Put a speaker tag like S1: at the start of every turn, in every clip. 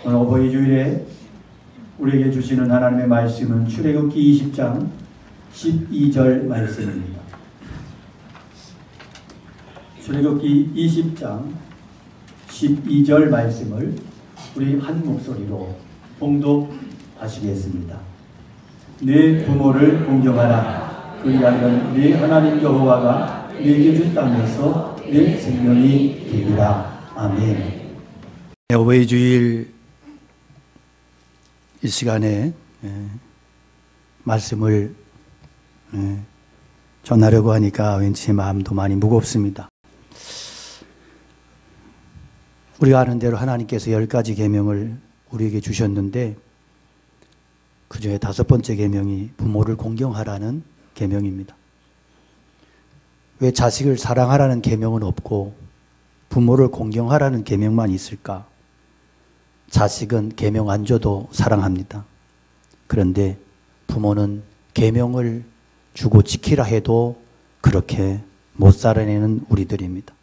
S1: 오늘 어버이 주일에 우리에게 주시는 하나님의 말씀은 출애굽기 20장 12절 말씀입니다. 출애굽기 20장 12절 말씀을 우리 한 목소리로 봉독하시겠습니다. 네 부모를 공경하라. 그리하면 네 하나님 여호와가 네게 준 땅에서 네 생명이 되리라. 아멘.
S2: 어버이 주일 이 시간에 말씀을 전하려고 하니까 왠지 마음도 많이 무겁습니다. 우리가 아는 대로 하나님께서 10가지 계명을 우리에게 주셨는데 그 중에 5번째 계명이 부모를 공경하라는 계명입니다. 왜 자식을 사랑하라는 계명은 없고 부모를 공경하라는 계명만 있을까? 자식은 계명 안 줘도 사랑합니다. 그런데 부모는 계명을 주고 지키라 해도 그렇게 못 살아내는 우리들입니다.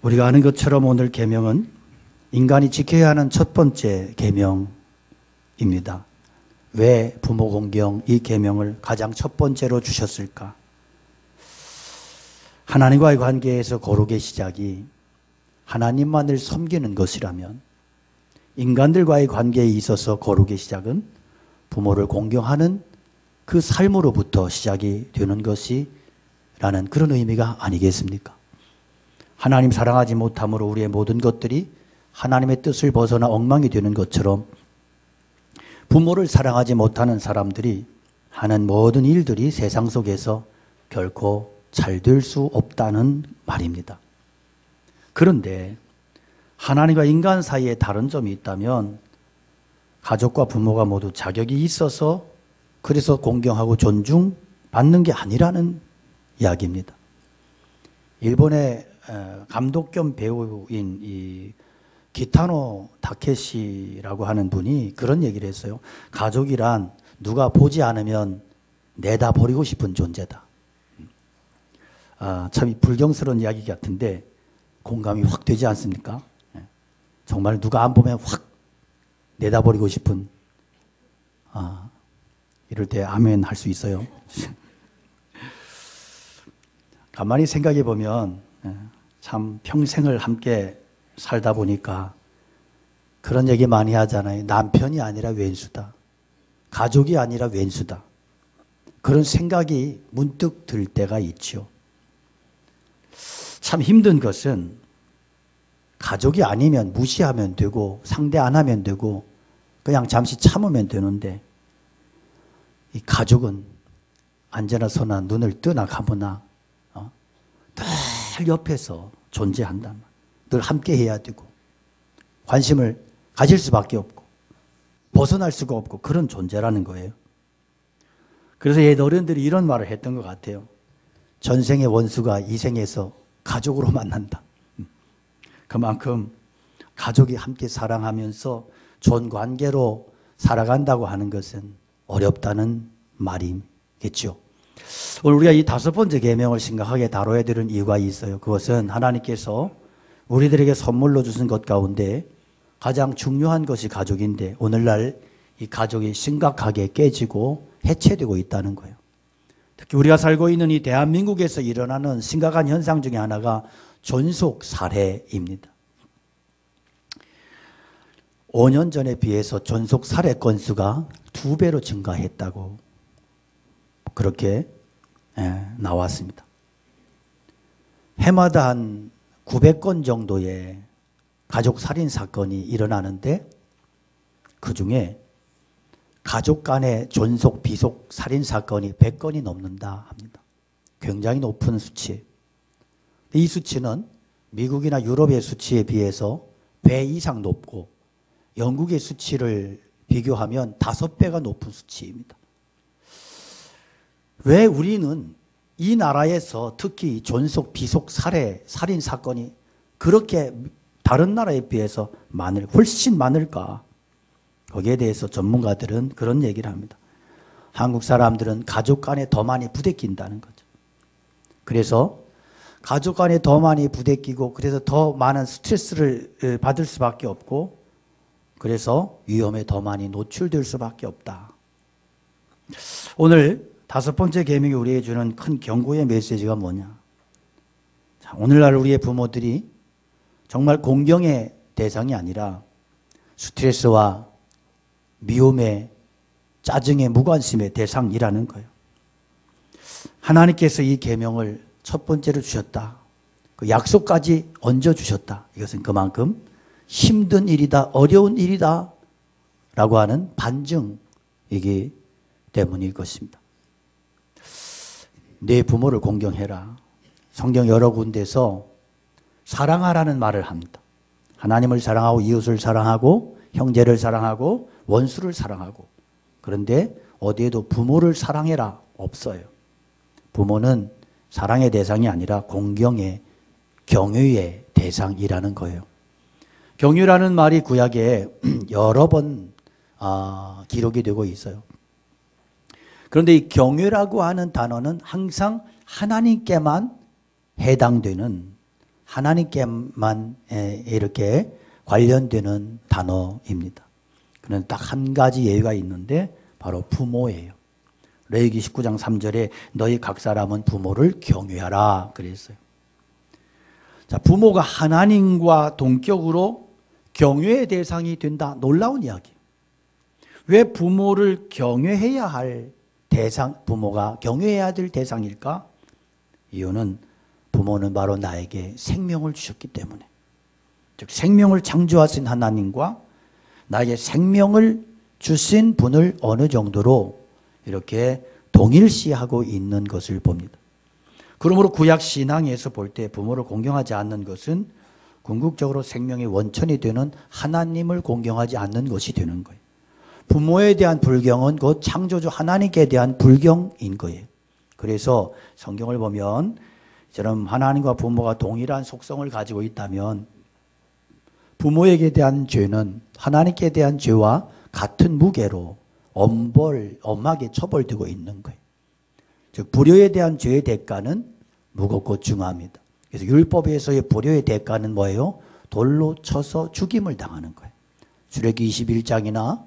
S2: 우리가 아는 것처럼 오늘 계명은 인간이 지켜야 하는 첫 번째 계명입니다. 왜 부모 공경 이 계명을 가장 첫 번째로 주셨을까? 하나님과의 관계에서 거룩의 시작이 하나님만을 섬기는 것이라면 인간들과의 관계에 있어서 거룩의 시작은 부모를 공경하는 그 삶으로부터 시작이 되는 것이라는 그런 의미가 아니겠습니까? 하나님 사랑하지 못함으로 우리의 모든 것들이 하나님의 뜻을 벗어나 엉망이 되는 것처럼 부모를 사랑하지 못하는 사람들이 하는 모든 일들이 세상 속에서 결코 잘 될 수 없다는 말입니다. 그런데 하나님과 인간 사이에 다른 점이 있다면 가족과 부모가 모두 자격이 있어서 그래서 공경하고 존중받는 게 아니라는 이야기입니다. 일본의 감독 겸 배우인 이 기타노 타케시라고 하는 분이 그런 얘기를 했어요. 가족이란 누가 보지 않으면 내다 버리고 싶은 존재다. 참 불경스러운 이야기 같은데 공감이 확 되지 않습니까? 정말 누가 안 보면 확 내다버리고 싶은 이럴 때 아멘 할 수 있어요. 가만히 생각해 보면 참 평생을 함께 살다 보니까 그런 얘기 많이 하잖아요. 남편이 아니라 왼수다. 가족이 아니라 왼수다. 그런 생각이 문득 들 때가 있죠. 참 힘든 것은 가족이 아니면 무시하면 되고 상대 안 하면 되고 그냥 잠시 참으면 되는데 이 가족은 앉아나 서나 눈을 뜨나 감으나 늘 옆에서 존재한단 말이에요. 늘 함께 해야 되고 관심을 가질 수밖에 없고 벗어날 수가 없고 그런 존재라는 거예요. 그래서 옛 어른들이 이런 말을 했던 것 같아요. 전생의 원수가 이생에서 가족으로 만난다. 그만큼 가족이 함께 사랑하면서 좋은 관계로 살아간다고 하는 것은 어렵다는 말이겠죠. 오늘 우리가 이 5번째 계명을 심각하게 다뤄야 되는 이유가 있어요. 그것은 하나님께서 우리들에게 선물로 주신 것 가운데 가장 중요한 것이 가족인데 오늘날 이 가족이 심각하게 깨지고 해체되고 있다는 거예요. 특히 우리가 살고 있는 이 대한민국에서 일어나는 심각한 현상 중에 하나가 존속 살해입니다. 5년 전에 비해서 존속 살해 건수가 2배로 증가했다고 그렇게 나왔습니다. 해마다 한 900건 정도의 가족 살인 사건이 일어나는데 그중에 가족 간의 존속 비속 살인 사건이 100건이 넘는다 합니다. 굉장히 높은 수치. 이 수치는 미국이나 유럽의 수치에 비해서 배 이상 높고 영국의 수치를 비교하면 5배가 높은 수치입니다. 왜 우리는 이 나라에서 특히 존속 비속 살인 사건이 그렇게 다른 나라에 비해서 훨씬 많을까? 거기에 대해서 전문가들은 그런 얘기를 합니다. 한국 사람들은 가족 간에 더 많이 부대낀다는 거죠. 그래서 가족 간에 더 많이 부대끼고 그래서 더 많은 스트레스를 받을 수밖에 없고 그래서 위험에 더 많이 노출될 수밖에 없다. 오늘 5번째 계명이 우리에게 주는 큰 경고의 메시지가 뭐냐? 자, 오늘날 우리의 부모들이 정말 공경의 대상이 아니라 스트레스와 미움의 짜증의 무관심의 대상이라는 거예요. 하나님께서 이 계명을 첫 번째로 주셨다. 그 약속까지 얹어주셨다. 이것은 그만큼 힘든 일이다, 어려운 일이다 라고 하는 반증이기 때문일 것입니다. 내 부모를 공경해라. 성경 여러 군데서 사랑하라는 말을 합니다. 하나님을 사랑하고 이웃을 사랑하고 형제를 사랑하고 원수를 사랑하고 그런데 어디에도 부모를 사랑해라 없어요. 부모는 사랑의 대상이 아니라 공경의 경외의 대상이라는 거예요. 경외라는 말이 구약에 여러 번 기록이 되고 있어요. 그런데 이 경외라고 하는 단어는 항상 하나님께만 해당되는 하나님께만 이렇게 관련되는 단어입니다. 그런데 딱 한 가지 예외가 있는데 바로 부모예요. 레위기 19장 3절에 너희 각 사람은 부모를 경외하라 그랬어요. 자, 부모가 하나님과 동격으로 경외의 대상이 된다. 놀라운 이야기. 왜 부모를 경외해야 할 대상, 부모가 경외해야 될 대상일까? 이유는 부모는 바로 나에게 생명을 주셨기 때문에. 즉 생명을 창조하신 하나님과 나에게 생명을 주신 분을 어느 정도로 이렇게 동일시하고 있는 것을 봅니다. 그러므로 구약 신앙에서 볼 때 부모를 공경하지 않는 것은 궁극적으로 생명의 원천이 되는 하나님을 공경하지 않는 것이 되는 거예요. 부모에 대한 불경은 곧 창조주 하나님께 대한 불경인 거예요. 그래서 성경을 보면 이처럼 하나님과 부모가 동일한 속성을 가지고 있다면 부모에게 대한 죄는 하나님께 대한 죄와 같은 무게로 엄하게 처벌되고 있는 거예요. 즉 불효에 대한 죄의 대가는 무겁고 중합니다. 그래서 율법에서의 불효의 대가는 뭐예요? 돌로 쳐서 죽임을 당하는 거예요. 출애기 21장이나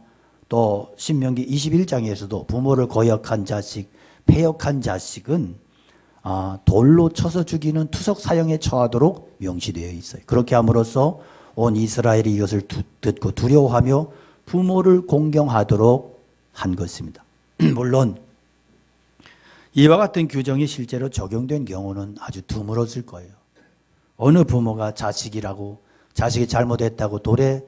S2: 또 신명기 21장에서도 부모를 거역한 자식, 패역한 자식은 돌로 쳐서 죽이는 투석 사형에 처하도록 명시되어 있어요. 그렇게 함으로써 온 이스라엘이 이것을 듣고 두려워하며 부모를 공경하도록 한 것입니다. 물론 이와 같은 규정이 실제로 적용된 경우는 아주 드물어질 거예요. 어느 부모가 자식이 잘못했다고 돌에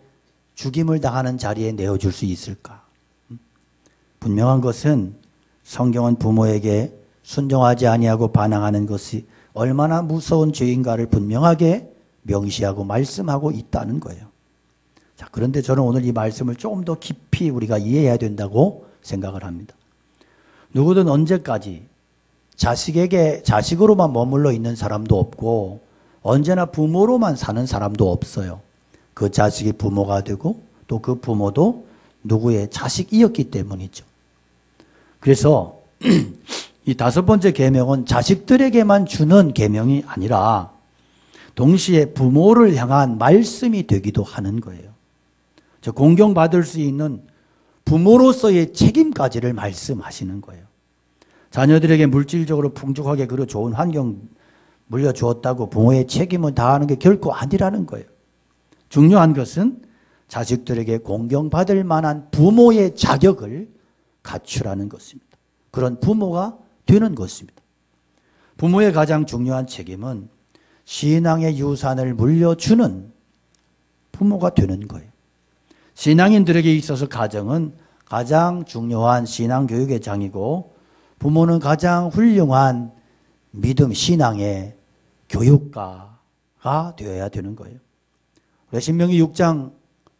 S2: 죽임을 당하는 자리에 내어줄 수 있을까? 분명한 것은 성경은 부모에게 순종하지 아니하고 반항하는 것이 얼마나 무서운 죄인가를 분명하게 명시하고 말씀하고 있다는 거예요. 자, 그런데 저는 오늘 이 말씀을 조금 더 깊이 우리가 이해해야 된다고 생각을 합니다. 누구든 언제까지 자식으로만 머물러 있는 사람도 없고 언제나 부모로만 사는 사람도 없어요. 그 자식이 부모가 되고 또 그 부모도 누구의 자식이었기 때문이죠. 그래서 이 5번째 계명은 자식들에게만 주는 계명이 아니라 동시에 부모를 향한 말씀이 되기도 하는 거예요. 저 공경받을 수 있는 부모로서의 책임까지를 말씀하시는 거예요. 자녀들에게 물질적으로 풍족하게 그리고 좋은 환경 물려주었다고 부모의 책임을 다하는 게 결코 아니라는 거예요. 중요한 것은 자식들에게 공경받을 만한 부모의 자격을 갖추라는 것입니다. 그런 부모가 되는 것입니다. 부모의 가장 중요한 책임은 신앙의 유산을 물려주는 부모가 되는 거예요. 신앙인들에게 있어서 가정은 가장 중요한 신앙교육의 장이고 부모는 가장 훌륭한 믿음, 신앙의 교육가가 되어야 되는 거예요. 신명기 6장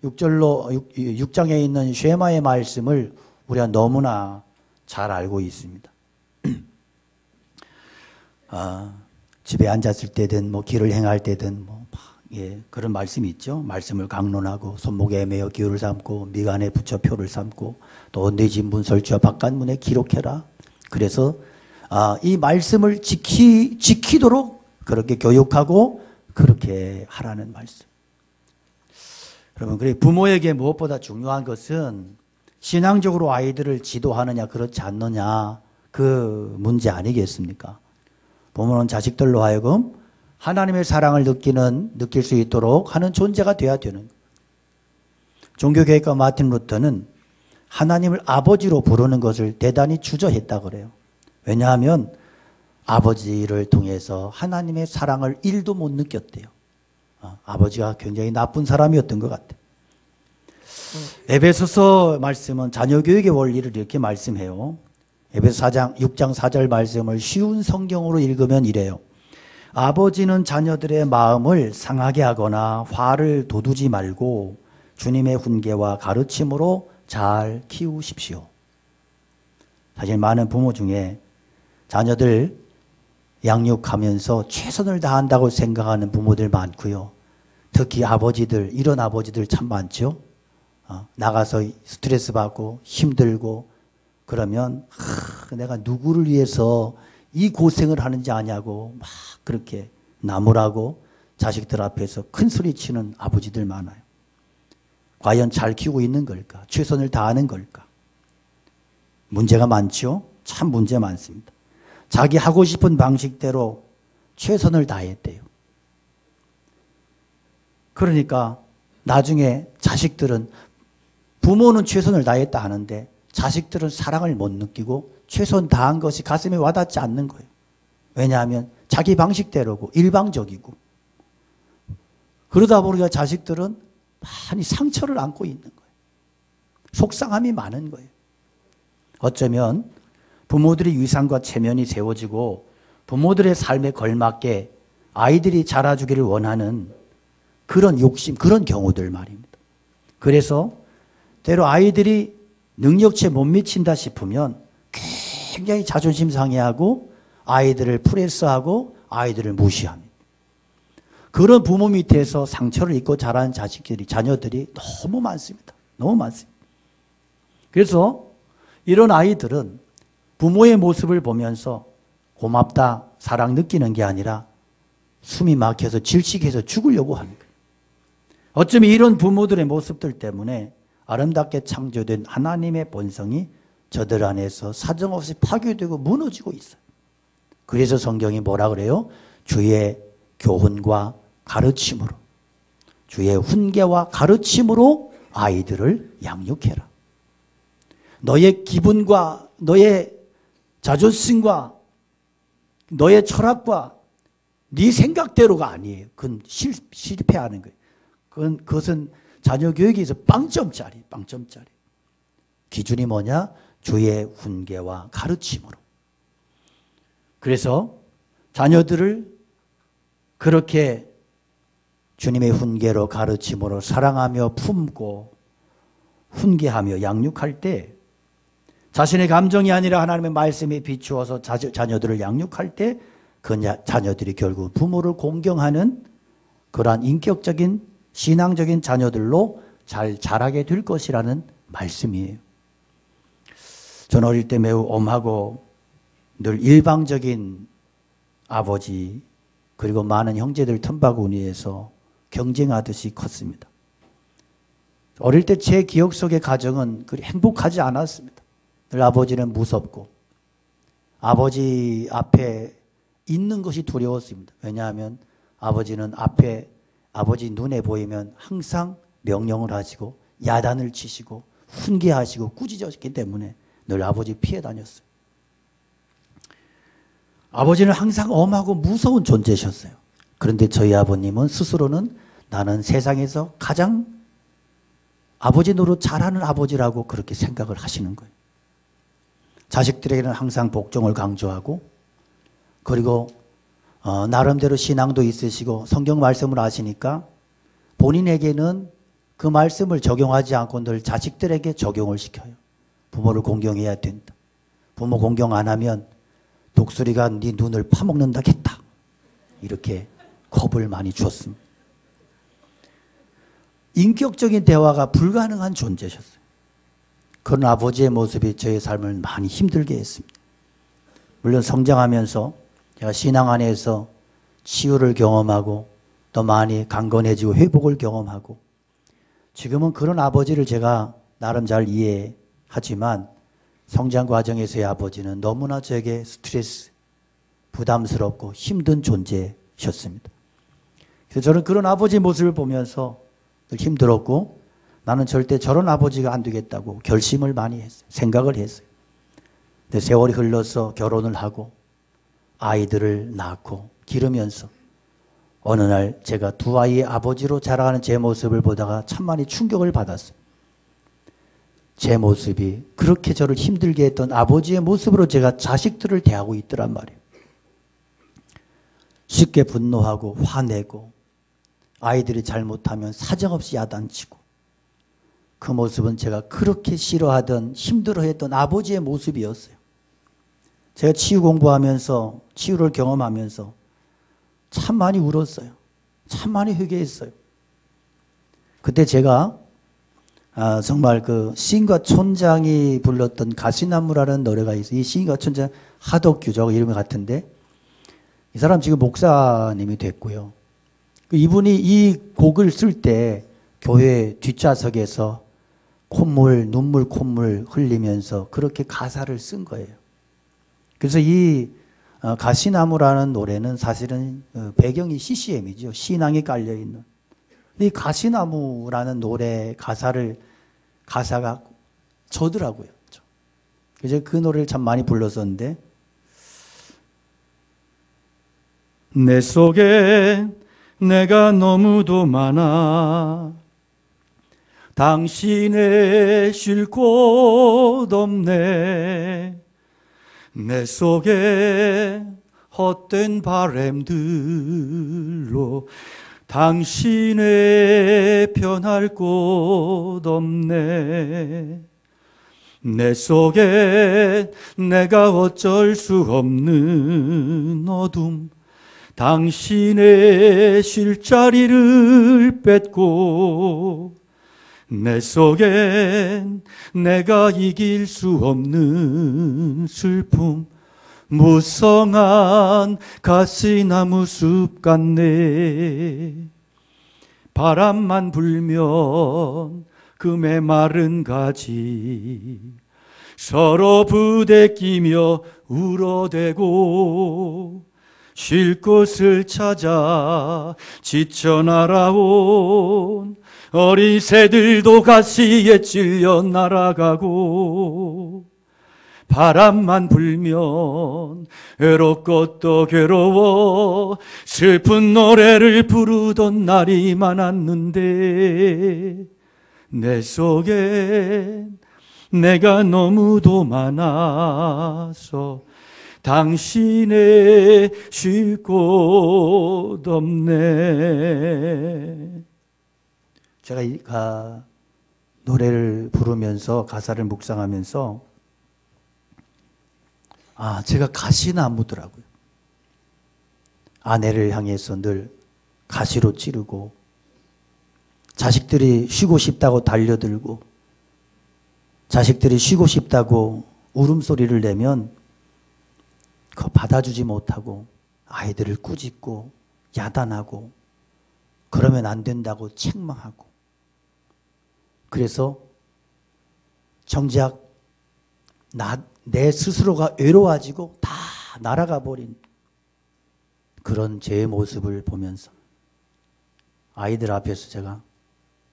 S2: 6장에 있는 쉐마의 말씀을 우리가 너무나 잘 알고 있습니다. 집에 앉았을 때든 길을 행할 때든 그런 말씀이 있죠. 말씀을 강론하고 손목에 매어 기울을 삼고 미간에 붙여 표를 삼고 또 내 집 문 설치와 바깥문에 기록해라. 그래서 이 말씀을 지키도록 그렇게 교육하고 그렇게 하라는 말씀. 여러분, 그래 부모에게 무엇보다 중요한 것은 신앙적으로 아이들을 지도하느냐 그렇지 않느냐 그 문제 아니겠습니까? 부모는 자식들로 하여금 하나님의 사랑을 느낄 수 있도록 하는 존재가 되어야 되는 거예요. 종교개혁가 마틴 루터는 하나님을 아버지로 부르는 것을 대단히 주저했다 그래요. 왜냐하면 아버지를 통해서 하나님의 사랑을 1도 못 느꼈대요. 아버지가 굉장히 나쁜 사람이었던 것 같아요. 에베소서 말씀은 자녀교육의 원리를 이렇게 말씀해요. 에베소 6장 4절 말씀을 쉬운 성경으로 읽으면 이래요. 아버지는 자녀들의 마음을 상하게 하거나 화를 돋우지 말고 주님의 훈계와 가르침으로 잘 키우십시오. 사실 많은 부모 중에 자녀들 양육하면서 최선을 다한다고 생각하는 부모들 많고요. 특히 아버지들, 이런 아버지들 참 많죠. 나가서 스트레스 받고 힘들고 그러면 내가 누구를 위해서 이 고생을 하는지 아냐고 막 그렇게 나무라고 자식들 앞에서 큰 소리 치는 아버지들 많아요. 과연 잘 키우고 있는 걸까? 최선을 다하는 걸까? 문제가 많죠? 참 문제 많습니다. 자기 하고 싶은 방식대로 최선을 다했대요. 그러니까 나중에 자식들은 부모는 최선을 다했다 하는데 자식들은 사랑을 못 느끼고 최선 다한 것이 가슴에 와닿지 않는 거예요. 왜냐하면 자기 방식대로고 일방적이고 그러다 보니까 자식들은 많이 상처를 안고 있는 거예요. 속상함이 많은 거예요. 어쩌면 부모들의 위상과 체면이 세워지고 부모들의 삶에 걸맞게 아이들이 자라주기를 원하는 그런 욕심, 그런 경우들 말입니다. 그래서 때로 아이들이 능력치에 못 미친다 싶으면 굉장히 자존심 상해하고 아이들을 프레스하고 아이들을 무시합니다. 그런 부모 밑에서 상처를 입고 자라는 자녀들이 너무 많습니다. 너무 많습니다. 그래서 이런 아이들은 부모의 모습을 보면서 고맙다, 사랑 느끼는 게 아니라 숨이 막혀서 질식해서 죽으려고 하는 거예요. 어쩌면 이런 부모들의 모습들 때문에 아름답게 창조된 하나님의 본성이 저들 안에서 사정없이 파괴되고 무너지고 있어요. 그래서 성경이 뭐라 그래요? 주의 교훈과 가르침으로, 주의 훈계와 가르침으로 아이들을 양육해라. 너의 기분과 너의 자존심과 너의 철학과 네 생각대로가 아니에요. 그건 실패하는 거예요. 그것은 자녀 교육에서 빵점짜리. 기준이 뭐냐? 주의 훈계와 가르침으로. 그래서 자녀들을 그렇게 주님의 훈계로 가르침으로 사랑하며 품고 훈계하며 양육할 때 자신의 감정이 아니라 하나님의 말씀에 비추어서 자녀들을 양육할 때 그 자녀들이 결국 부모를 공경하는 그러한 인격적인 신앙적인 자녀들로 잘 자라게 될 것이라는 말씀이에요. 저는 어릴 때 매우 엄하고 늘 일방적인 아버지 그리고 많은 형제들 틈바구니에서 경쟁하듯이 컸습니다. 어릴 때 제 기억 속의 가정은 그리 행복하지 않았습니다. 늘 아버지는 무섭고 아버지 앞에 있는 것이 두려웠습니다. 왜냐하면 아버지는 아버지 눈에 보이면 항상 명령을 하시고 야단을 치시고 훈계하시고 꾸짖으셨기 때문에 늘 아버지 피해 다녔어요. 아버지는 항상 엄하고 무서운 존재셨어요. 그런데 저희 아버님은 스스로는 나는 세상에서 가장 아버지 노릇 잘하는 아버지라고 그렇게 생각을 하시는 거예요. 자식들에게는 항상 복종을 강조하고 그리고 나름대로 신앙도 있으시고 성경 말씀을 아시니까 본인에게는 그 말씀을 적용하지 않고 늘 자식들에게 적용을 시켜요. 부모를 공경해야 된다. 부모 공경 안 하면 독수리가 네 눈을 파먹는다겠다. 이렇게 겁을 많이 줬습니다. 인격적인 대화가 불가능한 존재셨어요. 그런 아버지의 모습이 저의 삶을 많이 힘들게 했습니다. 물론 성장하면서 제가 신앙 안에서 치유를 경험하고 또 많이 강건해지고 회복을 경험하고 지금은 그런 아버지를 제가 나름 잘 이해하지만 성장 과정에서의 아버지는 너무나 저에게 스트레스, 부담스럽고 힘든 존재셨습니다. 그래서 저는 그런 아버지의 모습을 보면서 늘 힘들었고 나는 절대 저런 아버지가 안 되겠다고 결심을 많이 했어요. 생각을 했어요. 근데 세월이 흘러서 결혼을 하고 아이들을 낳고 기르면서 어느 날 제가 두 아이의 아버지로 자라가는 제 모습을 보다가 참 많이 충격을 받았어요. 제 모습이 그렇게 저를 힘들게 했던 아버지의 모습으로 제가 자식들을 대하고 있더란 말이에요. 쉽게 분노하고 화내고 아이들이 잘못하면 사정없이 야단치고 그 모습은 제가 그렇게 싫어하던 힘들어했던 아버지의 모습이었어요. 제가 치유 공부하면서 치유를 경험하면서 참 많이 울었어요. 참 많이 회개했어요. 그때 제가 정말 그 시인과 촌장이 불렀던 가시나무라는 노래가 있어요. 이 시인과 촌장 하덕규 저 이름이 같은데 이 사람 지금 목사님이 됐고요. 이분이 이 곡을 쓸 때 교회 뒷좌석에서 눈물 콧물 흘리면서 그렇게 가사를 쓴 거예요. 그래서 이 가시나무라는 노래는 사실은 배경이 CCM이죠. 신앙이 깔려있는. 이 가시나무라는 노래 가사가 저더라고요. 그래서 그 노래를 참 많이 불렀었는데 내 속에 내가 너무도 많아 당신의 쉴 곳 없네 내 속에 헛된 바램들로 당신의 편할 곳 없네 내 속에 내가 어쩔 수 없는 어둠 당신의 쉴 자리를 뺏고 내 속엔 내가 이길 수 없는 슬픔 무성한 가시나무 숲 같네 바람만 불면 그 메마른 가지 서로 부대끼며 울어대고 쉴 곳을 찾아 지쳐 날아온 어린 새들도 가시에 찔려 날아가고 바람만 불면 외롭고 또 괴로워 슬픈 노래를 부르던 날이 많았는데 내 속엔 내가 너무도 많아서 당신의 쉴 곳 없네. 제가 이 노래를 부르면서 가사를 묵상하면서 제가 가시나무더라고요. 아내를 향해서 늘 가시로 찌르고 자식들이 쉬고 싶다고 달려들고 자식들이 쉬고 싶다고 울음소리를 내면 그거 받아주지 못하고 아이들을 꾸짖고 야단하고 그러면 안 된다고 책망하고 그래서 정작 내 스스로가 외로워지고 다 날아가 버린 그런 제 모습을 보면서 아이들 앞에서 제가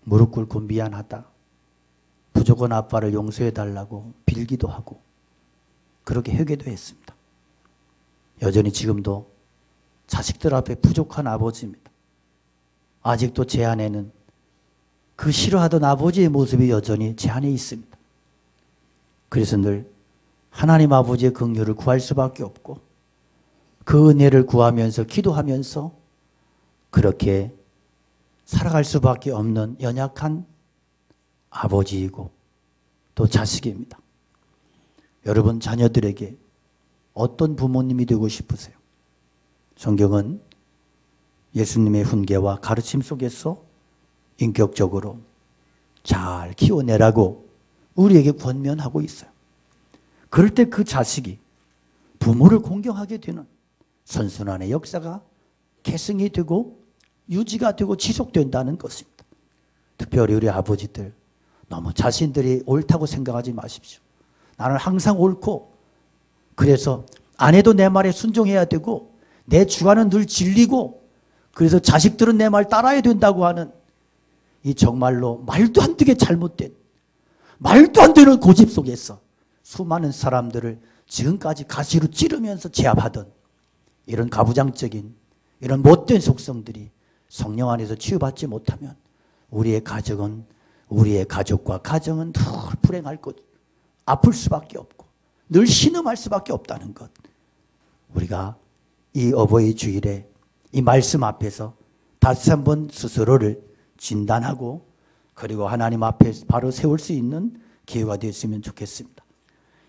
S2: 무릎 꿇고 미안하다. 부족한 아빠를 용서해 달라고 빌기도 하고 그렇게 회개도 했습니다. 여전히 지금도 자식들 앞에 부족한 아버지입니다. 아직도 제 안에는 그 싫어하던 아버지의 모습이 여전히 제 안에 있습니다. 그래서 늘 하나님 아버지의 긍휼을 구할 수밖에 없고 그 은혜를 구하면서 기도하면서 그렇게 살아갈 수밖에 없는 연약한 아버지이고 또 자식입니다. 여러분 자녀들에게 어떤 부모님이 되고 싶으세요? 성경은 예수님의 훈계와 가르침 속에서 인격적으로 잘 키워내라고 우리에게 권면하고 있어요. 그럴 때 그 자식이 부모를 공경하게 되는 선순환의 역사가 계승이 되고 유지가 되고 지속된다는 것입니다. 특별히 우리 아버지들 너무 자신들이 옳다고 생각하지 마십시오. 나는 항상 옳고 그래서 아내도 내 말에 순종해야 되고 내 주관은 늘 진리고 그래서 자식들은 내 말 따라야 된다고 하는 이 정말로 말도 안 되게 잘못된 말도 안 되는 고집 속에서 수많은 사람들을 지금까지 가시로 찌르면서 제압하던 이런 가부장적인 이런 못된 속성들이 성령 안에서 치유받지 못하면 우리의 가정은 우리의 가족과 가정은 늘 불행할 것, 아플 수밖에 없고 늘 신음할 수밖에 없다는 것. 우리가 이 어버이 주일에 이 말씀 앞에서 다시 한번 스스로를 진단하고 그리고 하나님 앞에 바로 세울 수 있는 기회가 되었으면 좋겠습니다.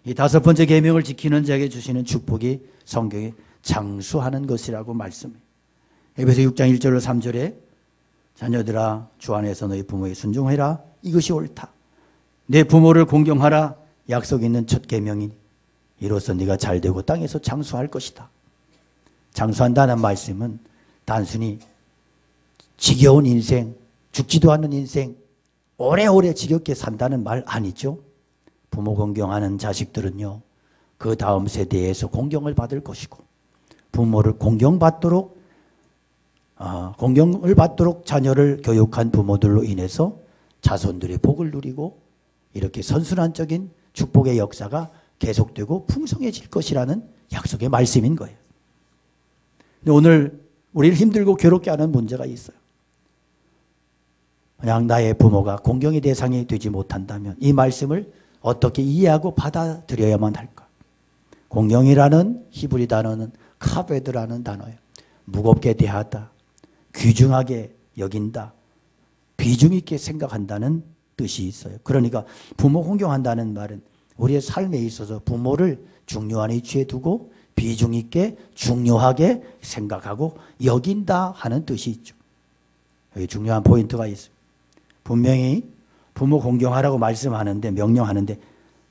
S2: 이 5번째 계명을 지키는 자에게 주시는 축복이 성경에 장수하는 것이라고 말씀해요. 에베소 6장 1절로 3절에 자녀들아 주 안에서 너희 부모에 순종해라. 이것이 옳다. 내 부모를 공경하라. 약속 있는 첫 계명이니 이로써 네가 잘되고 땅에서 장수할 것이다. 장수한다는 말씀은 단순히 지겨운 인생, 죽지도 않는 인생, 오래오래 지겹게 산다는 말 아니죠. 부모 공경하는 자식들은요, 그 다음 세대에서 공경을 받을 것이고 부모를 공경을 받도록 자녀를 교육한 부모들로 인해서 자손들의 복을 누리고 이렇게 선순환적인 축복의 역사가 계속되고 풍성해질 것이라는 약속의 말씀인 거예요. 근데 오늘 우리를 힘들고 괴롭게 하는 문제가 있어요. 그냥 나의 부모가 공경의 대상이 되지 못한다면 이 말씀을 어떻게 이해하고 받아들여야만 할까? 공경이라는 히브리 단어는 카베드라는 단어예요. 무겁게 대하다, 귀중하게 여긴다, 비중 있게 생각한다는 뜻이 있어요. 그러니까 부모 공경한다는 말은 우리의 삶에 있어서 부모를 중요한 위치에 두고 비중 있게 중요하게 생각하고 여긴다 하는 뜻이 있죠. 여기 중요한 포인트가 있어요. 분명히 부모 공경하라고 말씀하는데 명령하는데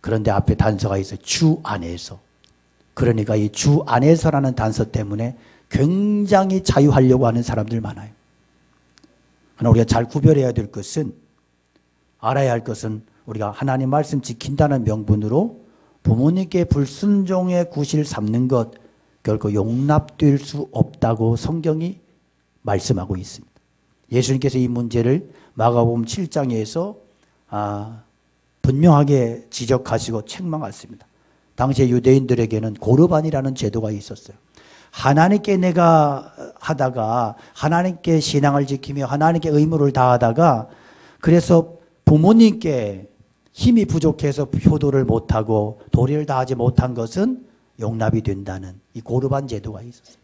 S2: 그런데 앞에 단서가 있어요. 주 안에서. 그러니까 이 주 안에서라는 단서 때문에 굉장히 자유하려고 하는 사람들 많아요. 그러나 우리가 잘 구별해야 될 것은 알아야 할 것은 우리가 하나님 말씀 지킨다는 명분으로 부모님께 불순종의 구실 삼는 것 결코 용납될 수 없다고 성경이 말씀하고 있습니다. 예수님께서 이 문제를 마가복음 7장에서 분명하게 지적하시고 책망하십니다. 당시에 유대인들에게는 고르반이라는 제도가 있었어요. 하나님께 내가 하다가 하나님께 신앙을 지키며 하나님께 의무를 다하다가 그래서 부모님께 힘이 부족해서 효도를 못하고 도리를 다하지 못한 것은 용납이 된다는 이 고르반 제도가 있었어요.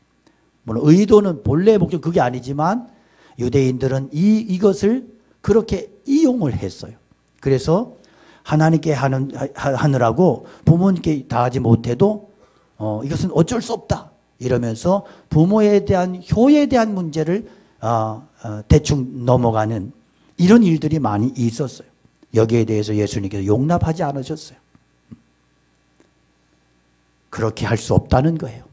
S2: 물론 의도는 본래의 목적 그게 아니지만 유대인들은 이것을 그렇게 이용을 했어요. 그래서 하나님께 하느라고 부모님께 다하지 못해도 이것은 어쩔 수 없다 이러면서 부모에 대한 효에 대한 문제를 대충 넘어가는 이런 일들이 많이 있었어요. 여기에 대해서 예수님께서 용납하지 않으셨어요. 그렇게 할 수 없다는 거예요.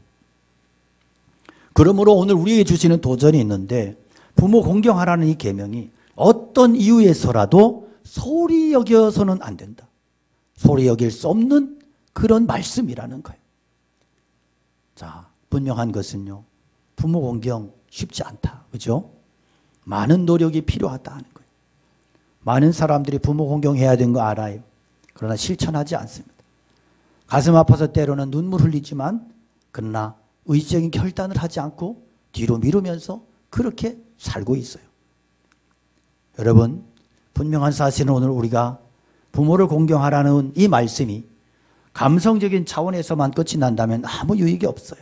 S2: 그러므로 오늘 우리에게 주시는 도전이 있는데 부모 공경하라는 이 계명이 어떤 이유에서라도 소홀히 여겨서는 안 된다. 소홀히 여길 수 없는 그런 말씀이라는 거예요. 자, 분명한 것은요. 부모 공경 쉽지 않다. 그죠? 많은 노력이 필요하다 하는 거예요. 많은 사람들이 부모 공경해야 되는 거 알아요. 그러나 실천하지 않습니다. 가슴 아파서 때로는 눈물 흘리지만 그러나 의지적인 결단을 하지 않고 뒤로 미루면서 그렇게 살고 있어요. 여러분, 분명한 사실은 오늘 우리가 부모를 공경하라는 이 말씀이 감성적인 차원에서만 끝이 난다면 아무 유익이 없어요.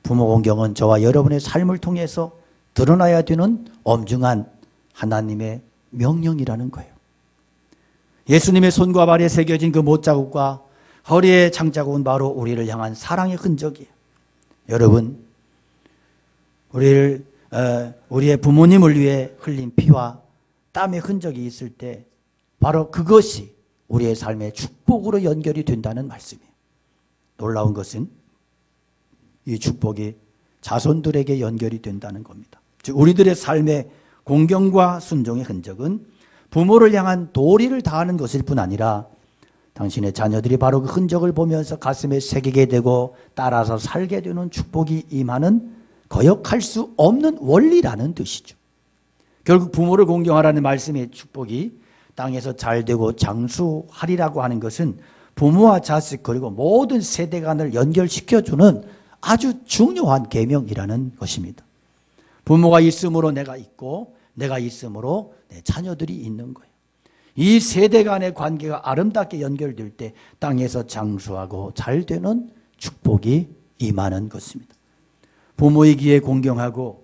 S2: 부모 공경은 저와 여러분의 삶을 통해서 드러나야 되는 엄중한 하나님의 명령이라는 거예요. 예수님의 손과 발에 새겨진 그 못자국과 허리에 장자국은 바로 우리를 향한 사랑의 흔적이에요. 여러분, 우리의 부모님을 위해 흘린 피와 땀의 흔적이 있을 때 바로 그것이 우리의 삶의 축복으로 연결이 된다는 말씀이에요. 놀라운 것은 이 축복이 자손들에게 연결이 된다는 겁니다. 즉 우리들의 삶의 공경과 순종의 흔적은 부모를 향한 도리를 다하는 것일 뿐 아니라 당신의 자녀들이 바로 그 흔적을 보면서 가슴에 새기게 되고 따라서 살게 되는 축복이 임하는 거역할 수 없는 원리라는 뜻이죠. 결국 부모를 공경하라는 말씀의 축복이 땅에서 잘되고 장수하리라고 하는 것은 부모와 자식 그리고 모든 세대 간을 연결시켜주는 아주 중요한 계명이라는 것입니다. 부모가 있으므로 내가 있고 내가 있으므로 내 자녀들이 있는 거예요. 이 세대 간의 관계가 아름답게 연결될 때 땅에서 장수하고 잘되는 축복이 임하는 것입니다. 부모이기에 공경하고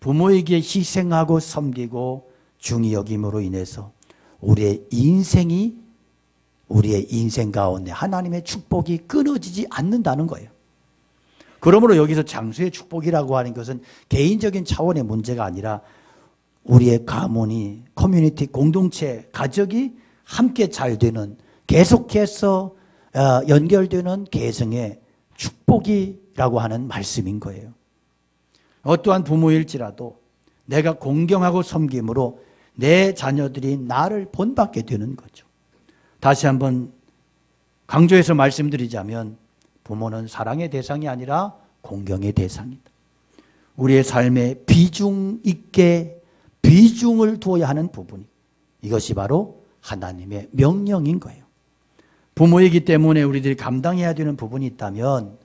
S2: 부모이기에 희생하고 섬기고 중히 여김으로 인해서 우리의 인생 가운데 하나님의 축복이 끊어지지 않는다는 거예요. 그러므로 여기서 장수의 축복이라고 하는 것은 개인적인 차원의 문제가 아니라 우리의 가문이, 커뮤니티, 공동체, 가족이 함께 잘 되는, 계속해서 연결되는 계승의 축복이라고 하는 말씀인 거예요. 어떠한 부모일지라도 내가 공경하고 섬김으로 내 자녀들이 나를 본받게 되는 거죠. 다시 한번 강조해서 말씀드리자면 부모는 사랑의 대상이 아니라 공경의 대상이다. 우리의 삶에 비중 있게 비중을 두어야 하는 부분이 이것이 바로 하나님의 명령인 거예요. 부모이기 때문에 우리들이 감당해야 되는 부분이 있다면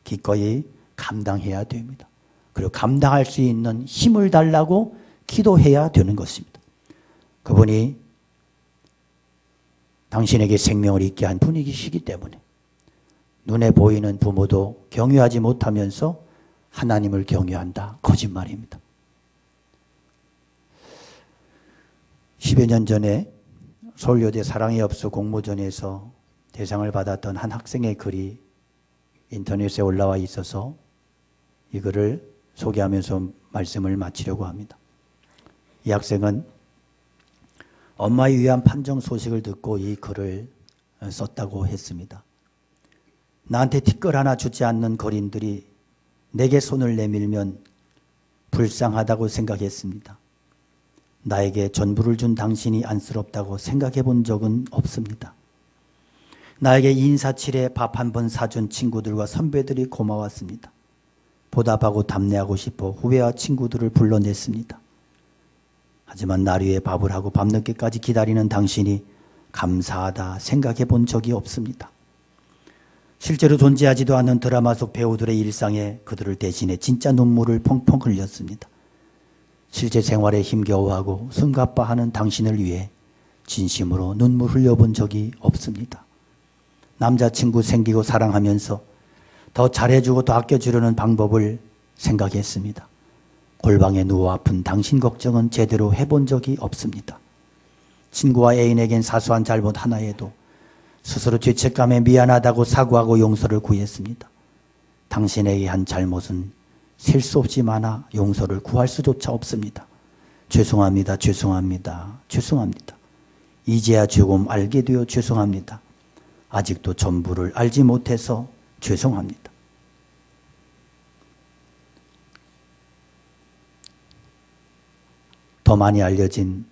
S2: 기꺼이 감당해야 됩니다. 그리고 감당할 수 있는 힘을 달라고 기도해야 되는 것입니다. 그분이 당신에게 생명을 있게 한 분이시기 때문에 눈에 보이는 부모도 경외하지 못하면서 하나님을 경외한다. 거짓말입니다. 10여 년 전에 서울여대 사랑의 엽서 공모전에서 대상을 받았던 한 학생의 글이 인터넷에 올라와 있어서 이 글을 소개하면서 말씀을 마치려고 합니다. 이 학생은 엄마에 의한 판정 소식을 듣고 이 글을 썼다고 했습니다. 나한테 티끌 하나 주지 않는 거린들이 내게 손을 내밀면 불쌍하다고 생각했습니다. 나에게 전부를 준 당신이 안쓰럽다고 생각해 본 적은 없습니다. 나에게 인사치레 밥 한 번 사준 친구들과 선배들이 고마웠습니다. 보답하고 답례하고 싶어 후배와 친구들을 불러냈습니다. 하지만 날 위해 밥을 하고 밤늦게까지 기다리는 당신이 감사하다 생각해 본 적이 없습니다. 실제로 존재하지도 않는 드라마 속 배우들의 일상에 그들을 대신해 진짜 눈물을 펑펑 흘렸습니다. 실제 생활에 힘겨워하고 숨가빠하는 당신을 위해 진심으로 눈물 흘려본 적이 없습니다. 남자친구 생기고 사랑하면서 더 잘해주고 더 아껴주려는 방법을 생각했습니다. 골방에 누워 아픈 당신 걱정은 제대로 해본 적이 없습니다. 친구와 애인에겐 사소한 잘못 하나에도 스스로 죄책감에 미안하다고 사과하고 용서를 구했습니다. 당신에게 한 잘못은 셀 수 없이 많아 용서를 구할 수조차 없습니다. 죄송합니다. 죄송합니다. 죄송합니다. 이제야 조금 알게 되어 죄송합니다. 아직도 전부를 알지 못해서 죄송합니다. 더 많이 알려진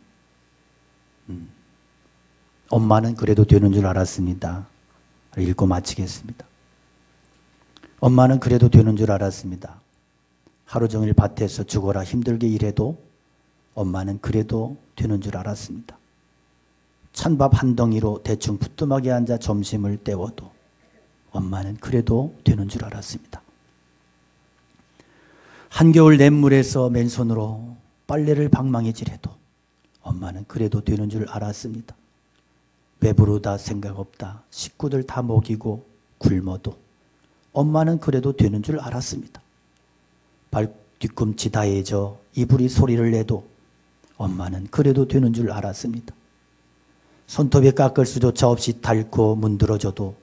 S2: 엄마는 그래도 되는 줄 알았습니다. 읽고 마치겠습니다. 엄마는 그래도 되는 줄 알았습니다. 하루 종일 밭에서 죽어라 힘들게 일해도 엄마는 그래도 되는 줄 알았습니다. 찬밥 한 덩이로 대충 부뚜막에 앉아 점심을 때워도 엄마는 그래도 되는 줄 알았습니다. 한겨울 냇물에서 맨손으로 빨래를 방망이질해도 엄마는 그래도 되는 줄 알았습니다. 배부르다 생각 없다 식구들 다 먹이고 굶어도 엄마는 그래도 되는 줄 알았습니다. 발 뒤꿈치 다해져 이불이 소리를 내도 엄마는 그래도 되는 줄 알았습니다. 손톱에 깎을 수조차 없이 닳고 문드러져도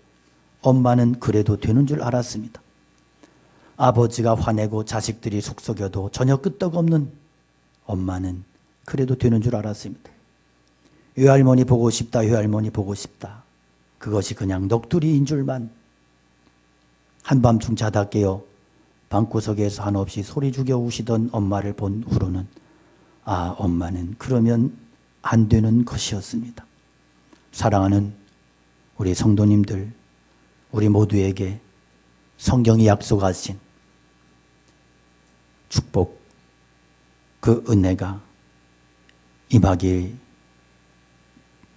S2: 엄마는 그래도 되는 줄 알았습니다. 아버지가 화내고 자식들이 속썩여도 전혀 끄떡없는 엄마는 그래도 되는 줄 알았습니다. 외할머니 보고 싶다 외할머니 보고 싶다 그것이 그냥 넋두리인 줄만 한밤중 자다 깨어 방구석에서 한없이 소리 죽여 우시던 엄마를 본 후로는 아, 엄마는 그러면 안 되는 것이었습니다. 사랑하는 우리 성도님들, 우리 모두에게 성경이 약속하신 축복, 그 은혜가 임하길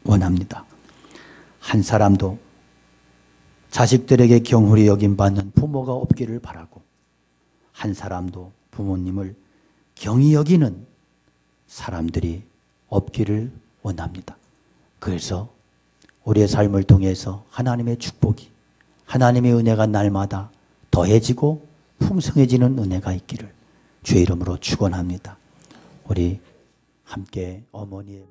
S2: 원합니다. 한 사람도 자식들에게 경홀히 여김받는 부모가 없기를 바라고, 한 사람도 부모님을 경히 여기는 사람들이 없기를 원합니다. 그래서 우리의 삶을 통해서 하나님의 축복이, 하나님의 은혜가 날마다 더해지고 풍성해지는 은혜가 있기를 주의 이름으로 축원합니다. 우리 함께 어머니의